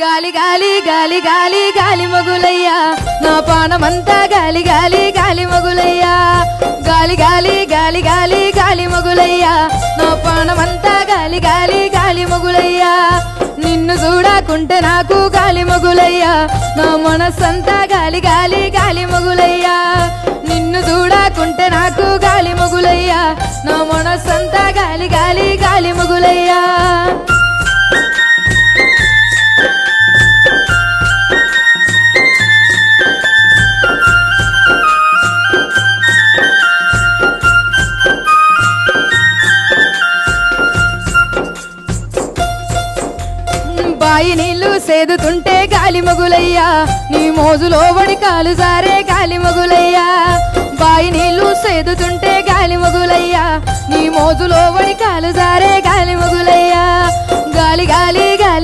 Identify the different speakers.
Speaker 1: గాలి గాలి గాలి గాలి గాలి మొగులయ్యా నా పానమంతా గాలి గాలి గాలి మొగులయ్యా గాలి గాలి గాలి గాలి గాలి మొగులయ్యా నా పానమంతా గాలి గాలి గాలి మొగులయ్యా నిన్ను చూడకుంటే నాకు గాలి మొగులయ్యా నా మనసంతా గాలి గాలి గాలి మొగులయ్యా నిన్ను చూడకుంటే నాకు గాలి మొగులయ్యా నా మనసంతా గాలి గాలి గాలి మొగులయ్యా బాయి నీళ్లు సేదుతుంటే గాలి మొగులయ్యా నీ మోజులో వడి కాలు సారే గాలి మొగులయ్యా బాయి నీళ్లు సేదుతుంటే గాలి మొగులయ్యా నీ మోజులో వడి కాలు సారే గాలి మొగులయ్యా గాలి గాలి గాలి